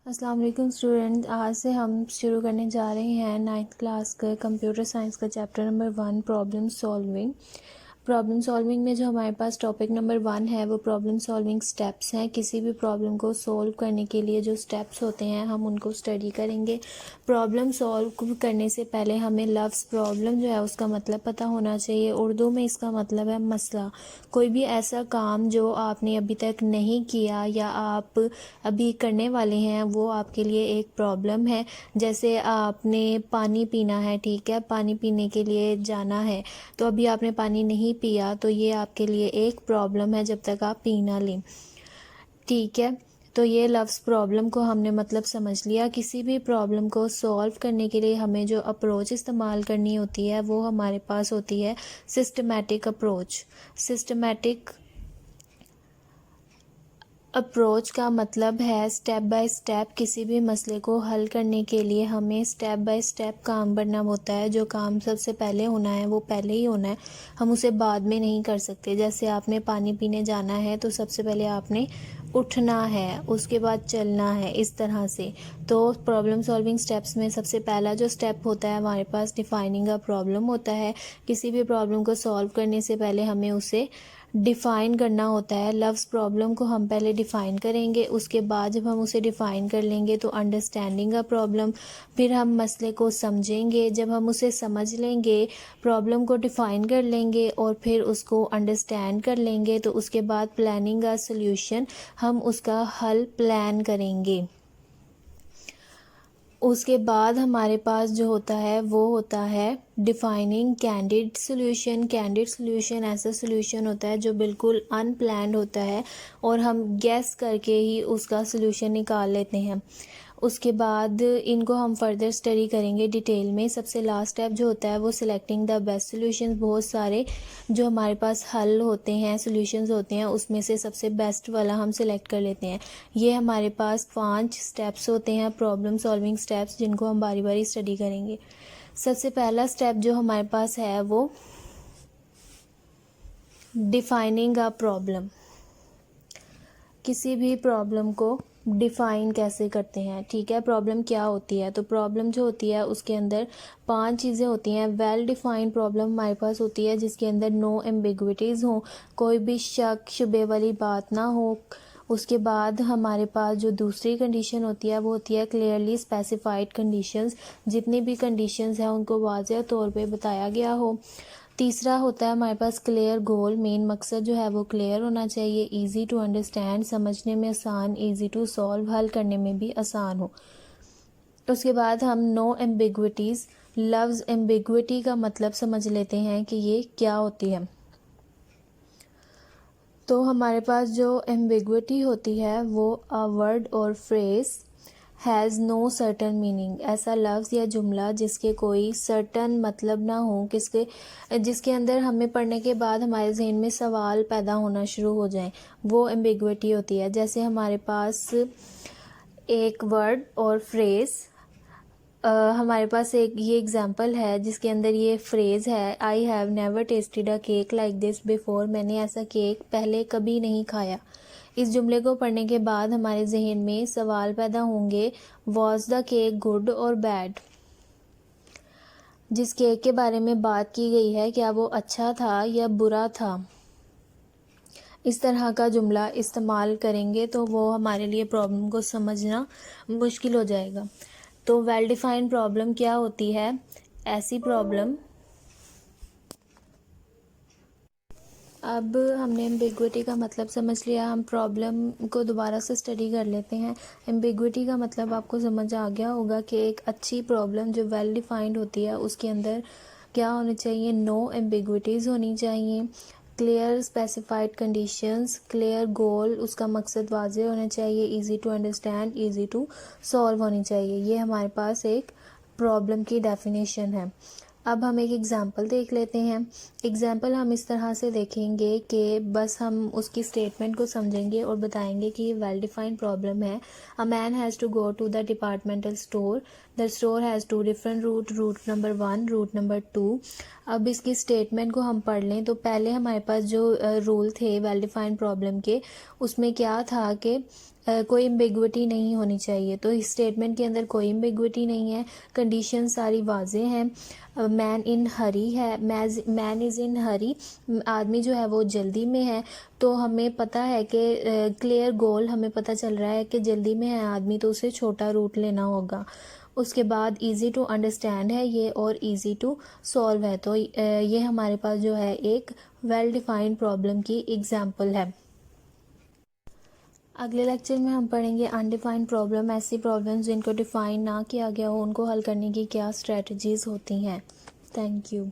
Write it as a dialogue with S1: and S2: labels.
S1: अस्सलाम वालेकुम स्टूडेंट। आज से हम शुरू करने जा रहे हैं 9th क्लास का कंप्यूटर साइंस का chapter number 1 problem solving. Problem solving में जो हमारे पास टॉपिक नंबर 1 है वो प्रॉब्लम सॉल्विंग स्टेप्स हैं। किसी भी प्रॉब्लम को सॉल्व करने के लिए जो स्टेप्स होते हैं हम उनको स्टडी करेंगे। प्रॉब्लम सॉल्व करने से पहले हमें लफ्ज़ प्रॉब्लम जो है उसका मतलब पता होना चाहिए। उर्दू में इसका मतलब है मसला। कोई भी ऐसा काम जो आपने अभी तक नहीं किया या आप अभी करने वाले हैं वो आपके लिए एक प्रॉब्लम है। जैसे आपने पानी पीना है, ठीक है, पानी पीने के लिए जाना है तो अभी आपने पानी नहीं पिया तो ये आपके लिए एक प्रॉब्लम है जब तक आप पी ना लें, ठीक है। तो ये लफ्ज़ प्रॉब्लम को हमने मतलब समझ लिया। किसी भी प्रॉब्लम को सॉल्व करने के लिए हमें जो अप्रोच इस्तेमाल करनी होती है वो हमारे पास होती है सिस्टमैटिक अप्रोच। सिस्टमैटिक अप्रोच का मतलब है स्टेप बाय स्टेप किसी भी मसले को हल करने के लिए हमें स्टेप बाय स्टेप काम करना होता है। जो काम सबसे पहले होना है वो पहले ही होना है, हम उसे बाद में नहीं कर सकते। जैसे आपने पानी पीने जाना है तो सबसे पहले आपने उठना है, उसके बाद चलना है, इस तरह से। तो प्रॉब्लम सॉल्विंग स्टेप्स में सबसे पहला जो स्टेप होता है हमारे पास डिफाइनिंग अ प्रॉब्लम होता है। किसी भी प्रॉब्लम को सॉल्व करने से पहले हमें उसे डिफ़ाइन करना होता है। लफ्ज़ प्रॉब्लम को हम पहले डिफ़ाइन करेंगे, उसके बाद जब हम उसे डिफ़ाइन कर लेंगे तो अंडरस्टैंडिंग अ प्रॉब्लम, फिर हम मसले को समझेंगे। जब हम उसे समझ लेंगे, प्रॉब्लम को डिफ़ाइन कर लेंगे और फिर उसको अंडरस्टैंड कर लेंगे तो उसके बाद प्लानिंग अ सॉल्यूशन, हम उसका हल प्लान करेंगे। उसके बाद हमारे पास जो होता है वो होता है defining candid solution. Candid solution ऐसा सॉल्यूशन होता है जो बिल्कुल अनप्लान्ड होता है और हम गैस करके ही उसका सॉल्यूशन निकाल लेते हैं। उसके बाद इनको हम फर्दर स्टडी करेंगे डिटेल में। सबसे लास्ट स्टेप जो होता है वो सिलेक्टिंग द बेस्ट सॉल्यूशंस। बहुत सारे जो हमारे पास हल होते हैं, सॉल्यूशंस होते हैं, उसमें से सबसे बेस्ट वाला हम सिलेक्ट कर लेते हैं। ये हमारे पास 5 स्टेप्स होते हैं प्रॉब्लम सॉल्विंग स्टेप्स, जिनको हम बारी बारी स्टडी करेंगे। सबसे पहला स्टेप जो हमारे पास है वो डिफाइनिंग अ प्रॉब्लम। किसी भी प्रॉब्लम को डिफ़ाइन कैसे करते हैं, ठीक है। प्रॉब्लम क्या होती है, तो प्रॉब्लम जो होती है उसके अंदर 5 चीज़ें होती हैं। वेल डिफ़ाइंड प्रॉब्लम हमारे पास होती है जिसके अंदर नो एम्बिग्विटीज़ हो, कोई भी शक शुबे वाली बात ना हो। उसके बाद हमारे पास जो दूसरी कंडीशन होती है वो होती है क्लियरली स्पेसिफाइड कंडीशंस। जितनी भी कंडीशंस हैं उनको वाज़ेह तौर पे बताया गया हो। तीसरा होता है हमारे पास क्लियर गोल। मेन मकसद जो है वो क्लियर होना चाहिए, इजी टू अंडरस्टैंड, समझने में आसान, इजी टू सॉल्व, हल करने में भी आसान हो। उसके बाद हम नो एम्बिग्विटीज़, लफ्ज़ एम्बिग्विटी का मतलब समझ लेते हैं कि ये क्या होती है। तो हमारे पास जो एम्बिग्विटी होती है वो अ वर्ड और phrase has know certain meaning. ऐसा लफ्ज़ या जुमला जिसके कोई सर्टन मतलब ना हो, जिसके अंदर हमें पढ़ने के बाद हमारे जहन में सवाल पैदा होना शुरू हो जाए, वो एम्बिग्विटी होती है। जैसे हमारे पास एक वर्ड और फ्रेज़, हमारे पास एक ये एग्जांपल है जिसके अंदर ये फ्रेज़ है, I have never tested a cake like this before. मैंने ऐसा केक पहले कभी नहीं खाया। इस जुमले को पढ़ने के बाद हमारे जहन में सवाल पैदा होंगे, वॉज द केक गुड और बैड। जिस केक के बारे में बात की गई है क्या वो अच्छा था या बुरा था। इस तरह का जुमला इस्तेमाल करेंगे तो वो हमारे लिए प्रॉब्लम को समझना मुश्किल हो जाएगा। तो वेल डिफाइंड प्रॉब्लम क्या होती है, ऐसी प्रॉब्लम। अब हमने एम्बिग्विटी का मतलब समझ लिया, हम प्रॉब्लम को दोबारा से स्टडी कर लेते हैं। एम्बिग्विटी का मतलब आपको समझ आ गया होगा कि एक अच्छी प्रॉब्लम जो वेल डिफाइंड होती है उसके अंदर क्या होनी चाहिए, नो एम्बिग्विटीज़ होनी चाहिए, clear specified conditions, clear goal, उसका मकसद वाज़ेह होना चाहिए, easy to understand, easy to solve होनी चाहिए। ये हमारे पास एक प्रॉब्लम की डेफिनेशन है। अब हम एक एग्ज़ाम्पल देख लेते हैं। एग्ज़ाम्पल हम इस तरह से देखेंगे कि बस हम उसकी स्टेटमेंट को समझेंगे और बताएंगे कि ये वेल डिफाइंड प्रॉब्लम है। A man has to go to the departmental store, the store has two different route number 1, route number 2। अब इसकी स्टेटमेंट को हम पढ़ लें तो पहले हमारे पास जो रूल थे वेल डिफाइंड प्रॉब्लम के, उसमें क्या था कि कोई एम्बिगुइटी नहीं होनी चाहिए। तो इस स्टेटमेंट के अंदर कोई एम्बिगुइटी नहीं है, कंडीशन सारी वाजे हैं। मैन इन हरी है, मैन इज़ इन हरी, आदमी जो है वो जल्दी में है। तो हमें पता है कि क्लियर गोल हमें पता चल रहा है कि जल्दी में है आदमी, तो उसे छोटा रूट लेना होगा। उसके बाद इजी टू अंडरस्टैंड है ये और इजी टू सॉल्व है। तो ये हमारे पास जो है एक वेल डिफाइंड प्रॉब्लम की एग्जांपल है। अगले लेक्चर में हम पढ़ेंगे अनडिफाइंड प्रॉब्लम, ऐसी प्रॉब्लम्स जिनको डिफाइन ना किया गया हो उनको हल करने की क्या स्ट्रेटजीज होती हैं। Thank you.